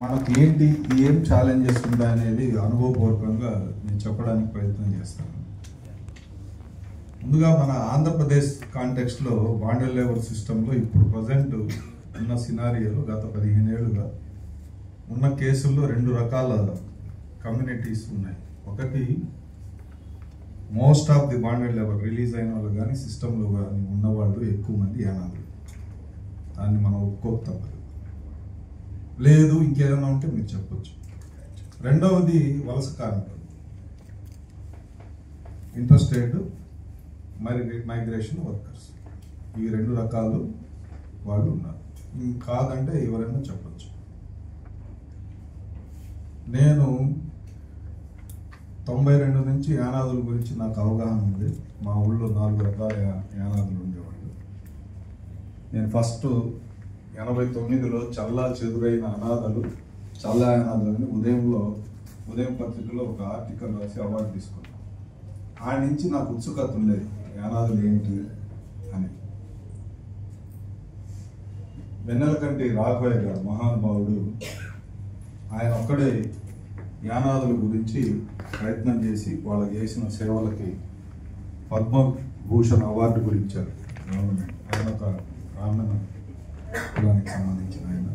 మనకి ఏంటి ఏం ఛాలెంజెస్ ఉన్నాయనేది అనుభవపూర్వకంగా నేను చెప్పడానికి ప్రయత్నం చేస్తాను. ముందుగా మన ఆంధ్రప్రదేశ్ కాంటెక్స్ట్లో బాండెడ్ లేబర్ సిస్టంలో ఇప్పుడు ప్రజెంట్ ఉన్న సినారియోలో గత 15 ఏళ్ళుగా ఉన్న కేసుల్లో 2 రకాల కమ్యూనిటీస్ ఉన్నాయి. ఒకటి most of the bonded labour release అయిన వాళ్ళు కానీ సిస్టంలో కానీ ఉన్నవాళ్ళు ఎక్కువ మంది యానాదులు. దాన్ని మనం ఒప్పుకోక తప్పదు. లేదు ఇంకేదైనా ఉంటే మీరు చెప్పొచ్చు. రెండవది వలస కార్మికులు, ఇంటర్స్టేట్ మైగ్రేషన్ వర్కర్స్. ఈ 2 రకాలు వాళ్ళు ఉన్నారు. కాదంటే ఎవరైనా చెప్పచ్చు. నేను 92 నుంచి యానాదుల గురించి నాకు అవగాహన ఉంది. మా ఊళ్ళో 4 రకాల యానాదులు ఉండేవాళ్ళు. నేను ఫస్ట్ 89లో చల్లా చెదురైన అనాథలు, చల్లా యానాదులని ఉదయం పత్రికలో ఒక ఆర్టికల్ రాసి అవార్డు తీసుకున్నాను. ఆ నుంచి నాకు ఉత్సుకత ఉండేది యానాదులు ఏంటి అని. వెన్నెలకంటి రాఘవయ్య గారు మహానుభావుడు, ఆయన ఒక్కడే యానాదుల గురించి ప్రయత్నం చేసి వాళ్ళకి చేసిన సేవలకి పద్మభూషణ్ అవార్డు గురించారు గవర్నమెంట్. ఆయన ఒక బ్రాహ్మణ కులానికి సంబంధించిన ఆయన.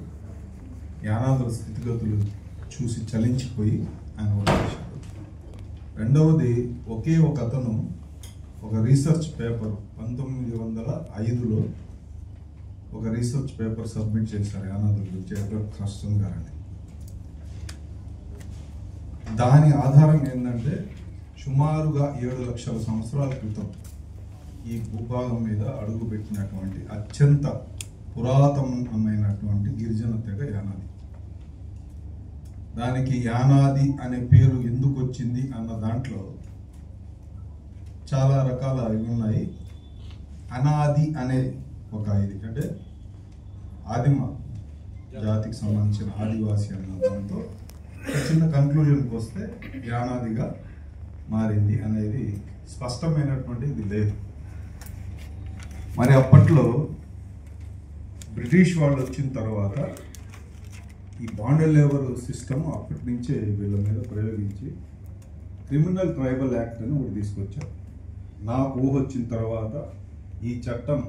యానాదుల స్థితిగతులు చూసి చలించిపోయి ఆయన ఓటేశారు. రెండవది ఒకే ఒక అతను ఒక రీసెర్చ్ పేపర్ 1905లో ఒక రీసెర్చ్ పేపర్ సబ్మిట్ చేశారు యానాదుల గురించి, కృష్ణన్ గారని. దాని ఆధారం ఏంటంటే సుమారుగా 7 లక్షల సంవత్సరాల క్రితం ఈ భూభాగం మీద అడుగుపెట్టినటువంటి అత్యంత పురాతనమైనటువంటి గిరిజన తెగ యానాది. దానికి యానాది అనే పేరు ఎందుకు వచ్చింది అన్న దాంట్లో చాలా రకాల ఇవి ఉన్నాయి. అనాది అనే ఒక ఇది అంటే ఆదిమ జాతికి సంబంధించిన ఆదివాసి అన్న దాంతో చిన్న కన్క్లూజన్కి వస్తే యానాదిగా మారింది అనేది స్పష్టమైనటువంటి ఇది లేదు. మరి అప్పట్లో బ్రిటిష్ వాళ్ళు వచ్చిన తర్వాత ఈ బాండెడ్ లేబర్ సిస్టమ్ అప్పటి నుంచే వీళ్ళ మీద ప్రయోగించి క్రిమినల్ ట్రైబల్ యాక్ట్ అని ఒకటి తీసుకొచ్చారు. నాకు ఊహ వచ్చిన తర్వాత ఈ చట్టం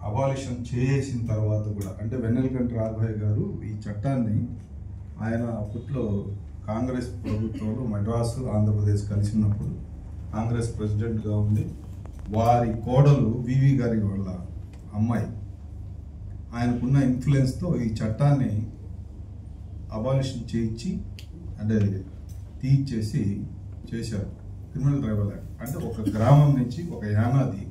అబాలిషన్ చేసిన తర్వాత కూడా, అంటే వెన్నెలకంటి రాఘవయ్య గారు ఈ చట్టాన్ని ఆయన అప్పట్లో కాంగ్రెస్ ప్రభుత్వంలో మద్రాసు ఆంధ్రప్రదేశ్ కలిసినప్పుడు కాంగ్రెస్ ప్రెసిడెంట్గా ఉండి వారి కోడలు వివి గారి వాళ్ళ అమ్మాయి ఆయనకున్న ఇన్ఫ్లుయెన్స్తో ఈ చట్టాన్ని అబాలిషన్ చేయించి అంటే తీర్చేసి చేశారు. క్రిమినల్ ట్రైబల్ యాక్ట్ అంటే ఒక గ్రామం నుంచి ఒక యానాది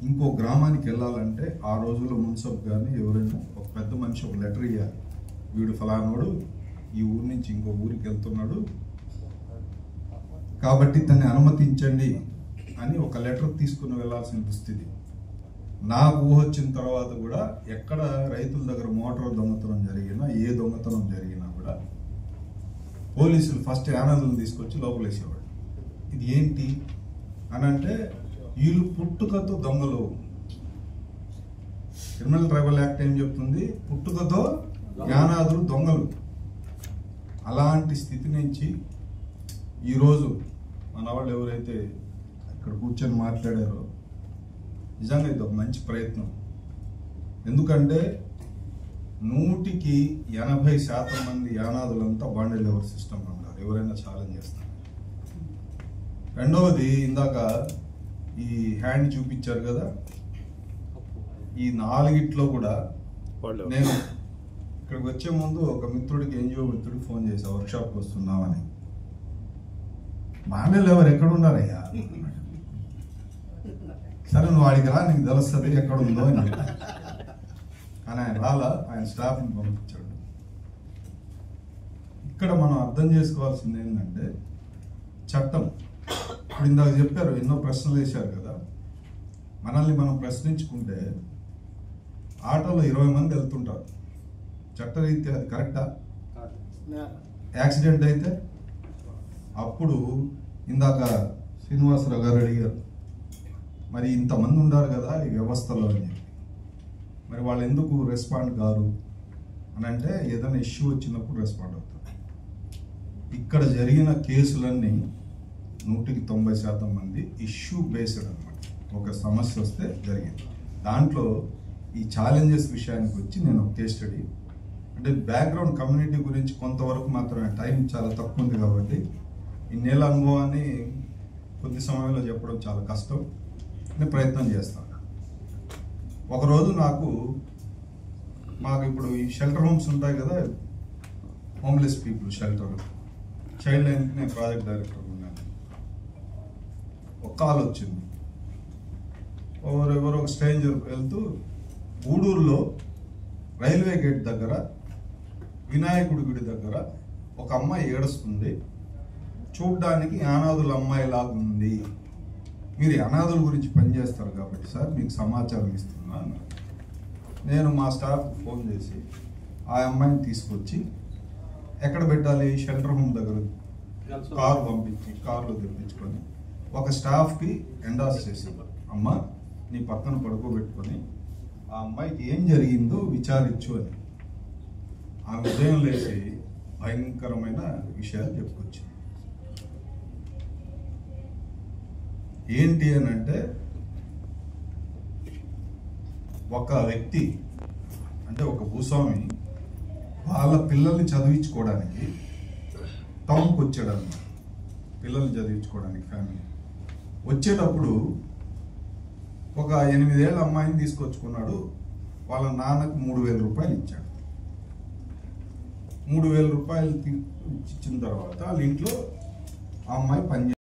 ఇంకో గ్రామానికి వెళ్ళాలంటే ఆ రోజుల్లో మున్సిపల్ కానీ ఎవరైనా ఒక పెద్ద మనిషి ఒక లెటర్ ఇవ్వాలి. వీడు ఫలానోడు ఈ ఊరి నుంచి ఇంకో ఊరికి వెళ్తున్నాడు కాబట్టి తనని అనుమతించండి అని ఒక లెటర్ తీసుకుని వెళ్లాల్సిన దుస్థితి. నాకు ఊహ వచ్చిన తర్వాత కూడా ఎక్కడ రైతుల దగ్గర మోటార్ దొంగతనం జరిగినా, ఏ దొంగతనం జరిగినా కూడా పోలీసులు ఫస్ట్ యానాదులను తీసుకొచ్చి లోపలేసేవాడు. ఇది ఏంటి అని అంటే వీళ్ళు పుట్టుకతో దొంగలు. క్రిమినల్ ట్రైబల్ యాక్ట్ ఏం చెప్తుంది? పుట్టుకతో యానాదులు దొంగలు. అలాంటి స్థితి నుంచి ఈరోజు మన వాళ్ళు ఎవరైతే ఇక్కడ కూర్చొని మాట్లాడారో నిజంగా ఇది ఒక మంచి ప్రయత్నం. ఎందుకంటే 100కి 80% మంది యానాదులంతా బాండెడ్ లేబర్ సిస్టంలో ఉన్నారు. ఎవరైనా ఛాలెంజ్ చేస్తారు. రెండవది ఇందాక ఈ హ్యాండ్ చూపించారు కదా, ఈ 4గిట్లో కూడా నేను ఇక్కడికి వచ్చే ముందు ఒక మిత్రుడికి ఎన్జిఓ మిత్రుడికి ఫోన్ చేశా, వర్క్షాప్కి వస్తున్నామని. బాండెడ్ లేబర్ ఎక్కడ ఉన్నారయ్యా? సరే నువ్వు వాడికి రా, నీకు తెలుస్తుంది ఎక్కడ ఉందో అని. కానీ ఆయన రాలా, ఆయన స్టాఫ్ని పంపించాడు. ఇక్కడ మనం అర్థం చేసుకోవాల్సింది ఏంటంటే చట్టం. ఇప్పుడు ఇందాక చెప్పారు, ఎన్నో ప్రశ్నలు వేశారు కదా. మనల్ని మనం ప్రశ్నించుకుంటే ఆటోలో 20 మంది వెళ్తుంటారు. చట్టరీత్యా అది కరెక్టా? యాక్సిడెంట్ అయితే అప్పుడు ఇందాక శ్రీనివాసరావు గారు అడిగారు, మరి ఇంతమంది ఉన్నారు కదా ఈ వ్యవస్థలో అని చెప్పి, మరి వాళ్ళు ఎందుకు రెస్పాండ్ కారు అని అంటే ఏదైనా ఇష్యూ వచ్చినప్పుడు రెస్పాండ్ అవుతారు. ఇక్కడ జరిగిన కేసులన్నీ 190% మంది ఇష్యూ బేస్డ్ అనమాట. ఒక సమస్య వస్తే జరిగింది. దాంట్లో ఈ ఛాలెంజెస్ విషయానికి వచ్చి నేను ఒక కేస్ స్టడీ, అంటే బ్యాక్గ్రౌండ్ కమ్యూనిటీ గురించి కొంతవరకు మాత్రమే, టైం చాలా తక్కువ ఉంది కాబట్టి ఇన్నేళ్ళ అనుభవాన్ని కొద్ది సమయంలో చెప్పడం చాలా కష్టం. నేను ప్రయత్నం చేస్తాను. ఒకరోజు మాకు ఇప్పుడు ఈ షెల్టర్ హోమ్స్ ఉంటాయి కదా, హోమ్లెస్ పీపుల్ షెల్టర్, చైల్డ్ లైన్కి నేను ప్రాజెక్ట్ డైరెక్టర్ ఉన్నాను. ఒక కాల్ వచ్చింది. ఎవరో ఒక స్ట్రేంజర్ వెళ్తూ గూడూరులో రైల్వే గేట్ దగ్గర వినాయకుడి గుడి దగ్గర ఒక అమ్మాయి ఏడుస్తుంది, చూడ్డానికి అనాథుల అమ్మాయి లాగా ఉంది, మీరు అనాథుల గురించి పనిచేస్తారు కాబట్టి సార్ మీకు సమాచారం ఇస్తున్నా అన్నారు. నేను మా స్టాఫ్ ఫోన్ చేసి ఆ అమ్మాయిని తీసుకొచ్చి ఎక్కడ పెట్టాలి, షెల్టర్ హోమ్ దగ్గర కారు పంపించి కారులో తెప్పించుకొని ఒక స్టాఫ్కి ఎండాస్ చేశాను. అమ్మ నీ పక్కన పడుకోబెట్టుకొని ఆ అమ్మాయికి ఏం జరిగిందో విచారించు అని. ఆ ఉదయం లేచి భయంకరమైన విషయాలు చెప్పుకొచ్చింది. ఏంటి అని అంటే, ఒక వ్యక్తి అంటే ఒక భూస్వామి వాళ్ళ పిల్లల్ని చదివించుకోవడానికి టౌన్కి వచ్చాడు అన్నమాట. పిల్లల్ని చదివించుకోవడానికి ఫ్యామిలీ వచ్చేటప్పుడు ఒక 8 ఏళ్ళ అమ్మాయిని తీసుకొచ్చుకున్నాడు. వాళ్ళ నాన్నకు 3,000 రూపాయలు ఇచ్చాడు. 3,000 రూపాయలు ఇచ్చిన తర్వాత వాళ్ళ ఇంట్లో ఆ అమ్మాయి పని